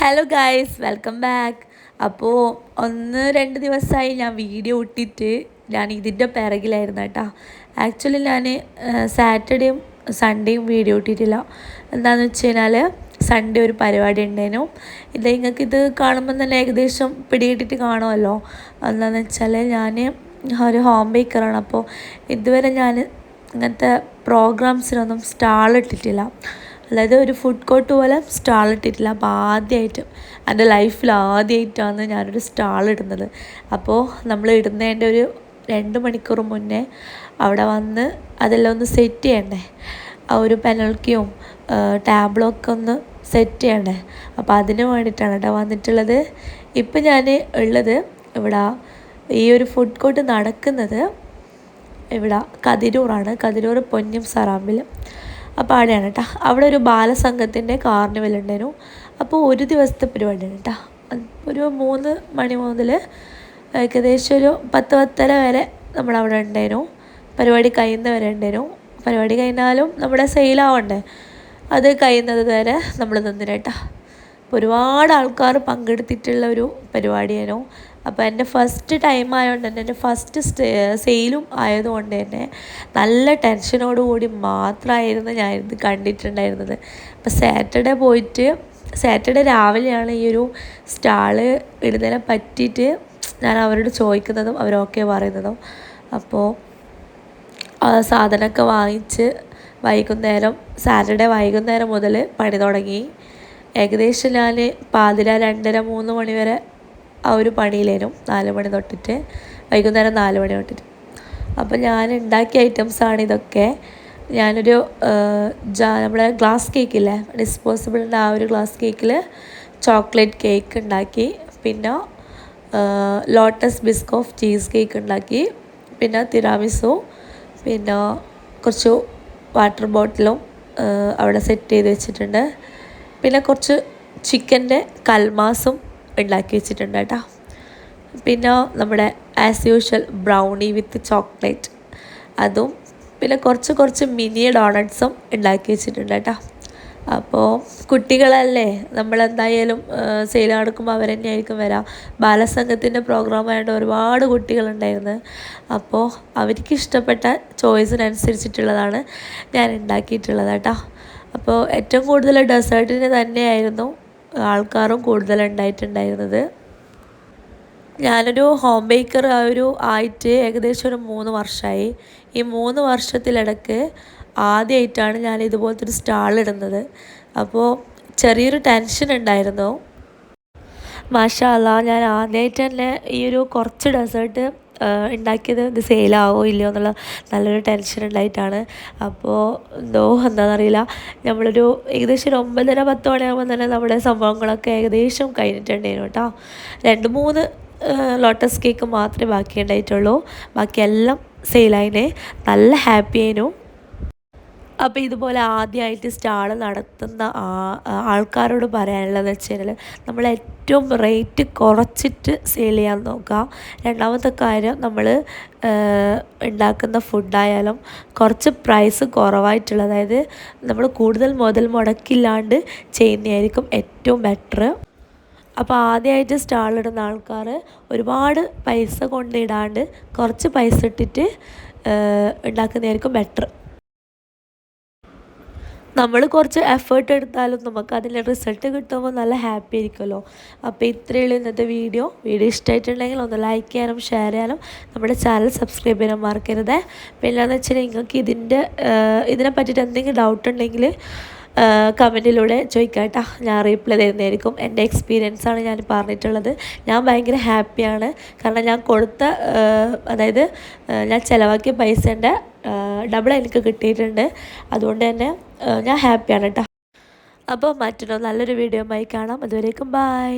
Hello guys, welcome back. അപ്പോൾ 1-2 ദിവസമായി ഞാൻ വീഡിയോ ഇട്ടിട്ട് ഞാൻ ഇതിൻ്റെ പിറകിലായിരുന്നു കേട്ടോ. ആക്ച്വലി ഞാൻ സാറ്റർഡേയും സൺഡേയും വീഡിയോ ഇട്ടിട്ടില്ല. എന്താണെന്ന് വെച്ച് കഴിഞ്ഞാൽ സൺഡേ ഒരു പരിപാടി ഉണ്ടായിരുന്നു. നിങ്ങൾക്കിത് കാണുമ്പോൾ തന്നെ ഏകദേശം പിടികിട്ടിട്ട് കാണുമല്ലോ. എന്താണെന്ന് വെച്ചാൽ ഞാൻ ഒരു ഹോം ബേക്കറാണ്. അപ്പോൾ ഇതുവരെ ഞാൻ ഇങ്ങനത്തെ പ്രോഗ്രാംസിനൊന്നും സ്റ്റാൾ ഇട്ടിട്ടില്ല. അതായത് ഒരു ഫുഡ് കോർട്ട് പോലെ സ്റ്റാൾ ഇട്ടിട്ടില്ല. അപ്പോൾ ആദ്യമായിട്ട് എൻ്റെ ലൈഫിൽ ആദ്യമായിട്ടാണ് ഞാനൊരു സ്റ്റാൾ ഇടുന്നത്. അപ്പോൾ നമ്മൾ ഇടുന്നതിൻ്റെ ഒരു 2 മണിക്കൂർ മുന്നേ അവിടെ വന്ന് അതെല്ലാം ഒന്ന് സെറ്റ് ചെയ്യണ്ടേ. ആ ഒരു പെനൽറ്റിയും ടാബ്ലും ഒക്കെ ഒന്ന് സെറ്റ് ചെയ്യണ്ടേ. അപ്പോൾ അതിന് വേണ്ടിയിട്ടാണ് കേട്ടോ വന്നിട്ടുള്ളത്. ഇപ്പം ഞാൻ ഉള്ളത് ഇവിടെ ഈ ഒരു ഫുഡ് കോർട്ട് നടക്കുന്നത് ഇവിടെ കതിരൂറാണ്. കതിരൂർ പൊന്നും സറാമ്പിൽ. അപ്പോൾ അവിടെയാണ് കേട്ടോ. അവിടെ ഒരു ബാലസംഘത്തിൻ്റെ കാർണിവൽ ഉണ്ടായിരുന്നു. അപ്പോൾ ഒരു ദിവസത്തെ പരിപാടിയാണ് കേട്ടോ. ഒരു 3 മണി മുതൽ ഏകദേശം ഒരു 10-10:30 വരെ നമ്മളവിടെ ഉണ്ടായിരുന്നു. പരിപാടി കഴിയുന്നവരെ ഉണ്ടായിരുന്നു. പരിപാടി കഴിഞ്ഞാലും നമ്മുടെ സെയിലാവണ്ടേ, അത് കഴിയുന്നത് വരെ നമ്മൾ നിന്നിന് കേട്ടോ. അപ്പോൾ ഒരുപാട് ആൾക്കാർ പങ്കെടുത്തിട്ടുള്ള ഒരു പരിപാടിയായിരുന്നു. അപ്പോൾ എൻ്റെ ഫസ്റ്റ് ടൈം ആയതുകൊണ്ട് തന്നെ എൻ്റെ ഫസ്റ്റ് സെയിലും ആയതുകൊണ്ട് തന്നെ നല്ല ടെൻഷനോടുകൂടി മാത്രമായിരുന്നു ഞാൻ ഇത് കണ്ടിട്ടുണ്ടായിരുന്നത്. അപ്പോൾ സാറ്റർഡേ രാവിലെയാണ് ഈ ഒരു സ്റ്റാള് ഇടുന്നതിനെ പറ്റിയിട്ട് ഞാൻ അവരോട് ചോദിക്കുന്നതും അവരൊക്കെ പറയുന്നതും. അപ്പോൾ സാധനമൊക്കെ വാങ്ങിച്ച് സാറ്റർഡേ വൈകുന്നേരം മുതൽ പണി തുടങ്ങി. ഏകദേശം ഞാൻ പാതിര 2:30-3 മണി വരെ ആ ഒരു പണിയിലായിരുന്നു. 4 മണി തൊട്ടിട്ട് വൈകുന്നേരം 4 മണി തൊട്ടിട്ട്. അപ്പോൾ ഞാൻ ഉണ്ടാക്കിയ ഐറ്റംസാണ് ഇതൊക്കെ. ഞാനൊരു നമ്മുടെ ഗ്ലാസ് കേക്കില്ലേ, ഡിസ്പോസിബിളിൻ്റെ ആ ഒരു ഗ്ലാസ് കേക്കിൽ ചോക്ലേറ്റ് കേക്ക് ഉണ്ടാക്കി. പിന്നെ ലോട്ടസ് ബിസ്കോഫ് ചീസ് കേക്ക് ഉണ്ടാക്കി. പിന്നെ തിരാമിസു, പിന്നെ കുറച്ച് വാട്ടർ ബോട്ടിലും അവിടെ സെറ്റ് ചെയ്ത് വെച്ചിട്ടുണ്ട്. പിന്നെ കുറച്ച് ചിക്കൻ്റെ കൽമാസും ഉണ്ടാക്കി വെച്ചിട്ടുണ്ട് കേട്ടോ. പിന്നെ നമ്മുടെ ആസ് യൂഷ്വൽ ബ്രൗണി വിത്ത് ചോക്ലേറ്റ് അതും, പിന്നെ കുറച്ച് മിനി ഡോണട്ട്സും ഉണ്ടാക്കി വെച്ചിട്ടുണ്ട് കേട്ടോ. അപ്പോൾ കുട്ടികളല്ലേ, നമ്മളെന്തായാലും സെയിൽ നടക്കുമ്പോൾ അവർ തന്നെയായിരിക്കും വരാം. ബാലസംഘത്തിൻ്റെ പ്രോഗ്രാം ആയതുകൊണ്ട് ഒരുപാട് കുട്ടികളുണ്ടായിരുന്നു. അപ്പോൾ അവർക്ക് ഇഷ്ടപ്പെട്ട ചോയ്സിനനുസരിച്ചിട്ടുള്ളതാണ് ഞാൻ ഉണ്ടാക്കിയിട്ടുള്ളത് കേട്ടോ. അപ്പോൾ ഏറ്റവും കൂടുതൽ ഡെസേർട്ടിന് തന്നെയായിരുന്നു ആൾക്കാരും കൂടുതലുണ്ടായിട്ടുണ്ടായിരുന്നത്. ഞാനൊരു ഹോം ബേക്കർ ആയിട്ട് ഏകദേശം ഒരു 3 വർഷമായി. ഈ 3 വർഷത്തിലിടക്ക് ആദ്യമായിട്ടാണ് ഞാൻ ഇതുപോലത്തെ ഒരു സ്റ്റാൾ ഇടുന്നത്. അപ്പോൾ ചെറിയൊരു ടെൻഷൻ ഉണ്ടായിരുന്നു. മാഷാ അല്ലാ, ഞാൻ ആദ്യമായിട്ട് തന്നെ ഈ ഒരു കുറച്ച് ഡെസേർട്ട് ഉണ്ടാക്കിയത് ഇത് സെയിലാവോ ഇല്ലയോ എന്നുള്ള നല്ലൊരു ടെൻഷൻ ഉണ്ടായിട്ടാണ്. അപ്പോൾ എന്താണെന്നറിയില്ല, നമ്മളൊരു ഏകദേശം ഒരു 9:30-10 മണിയാകുമ്പോൾ തന്നെ നമ്മുടെ സംഭവങ്ങളൊക്കെ ഏകദേശം കഴിഞ്ഞിട്ടുണ്ടായിരുന്നു കേട്ടോ. 2-3 ലോട്ടസ് കേക്ക് മാത്രമേ ബാക്കി ഉണ്ടായിട്ടുള്ളൂ. ബാക്കിയെല്ലാം സെയിലായിനെ. നല്ല ഹാപ്പി ആയിരുന്നു. അപ്പോൾ ഇതുപോലെ ആദ്യമായിട്ട് സ്റ്റാൾ നടത്തുന്ന ആൾക്കാരോട് പറയാനുള്ളതെന്ന് വെച്ച് കഴിഞ്ഞാൽ നമ്മൾ ഏറ്റവും റേറ്റ് കുറച്ചിട്ട് സെയിൽ ചെയ്യാൻ നോക്കുക. രണ്ടാമത്തെ കാര്യം, നമ്മൾ ഉണ്ടാക്കുന്ന ഫുഡായാലും കുറച്ച് പ്രൈസ് കുറവായിട്ടുള്ള, അതായത് നമ്മൾ കൂടുതൽ മുതൽ മുടക്കില്ലാണ്ട് ചെയ്യുന്നതായിരിക്കും ഏറ്റവും ബെറ്റർ. അപ്പോൾ ആദ്യമായിട്ട് സ്റ്റാൾ ഇടുന്ന ആൾക്കാർ ഒരുപാട് പൈസ കൊണ്ടിടാണ്ട് കുറച്ച് പൈസ ഇട്ടിട്ട് ഉണ്ടാക്കുന്നതായിരിക്കും ബെറ്റർ. നമ്മൾ കുറച്ച് എഫേർട്ട് എടുത്താലും നമുക്ക് അതിൻ്റെ റിസൾട്ട് കിട്ടുമ്പോൾ നല്ല ഹാപ്പി ആയിരിക്കുമല്ലോ. അപ്പോൾ ഇത്രയേ ഉള്ളൂ ഇന്നത്തെ വീഡിയോ ഇഷ്ടമായിട്ടുണ്ടെങ്കിൽ ഒന്ന് ലൈക്ക് ചെയ്യാനും ഷെയർ ചെയ്യാനും നമ്മുടെ ചാനൽ സബ്സ്ക്രൈബ് ചെയ്യാനും മറക്കരുത്. പിന്നെ എന്താണെന്ന് വെച്ചാൽ നിങ്ങൾക്ക് ഇതിനെ പറ്റിയിട്ട് എന്തെങ്കിലും ഡൗട്ട് ഉണ്ടെങ്കിൽ കമൻറ്റിലൂടെ ചോദിക്കാം കേട്ടോ. ഞാൻ റീപ്ലൈ തരുന്നതായിരിക്കും. എൻ്റെ എക്സ്പീരിയൻസാണ് ഞാൻ പറഞ്ഞിട്ടുള്ളത്. ഞാൻ ഭയങ്കര ഹാപ്പിയാണ്. കാരണം ഞാൻ അതായത് ഞാൻ ചിലവാക്കിയ പൈസേൻ്റെ ഡബിൾ എനിക്ക് കിട്ടിയിട്ടുണ്ട്. അതുകൊണ്ട് തന്നെ ഞാൻ ഹാപ്പിയാണ് കേട്ടോ. അപ്പോൾ മറ്റൊരു നല്ലൊരു വീഡിയോ ആയി കാണാം. അതുവരേക്കും ബൈ.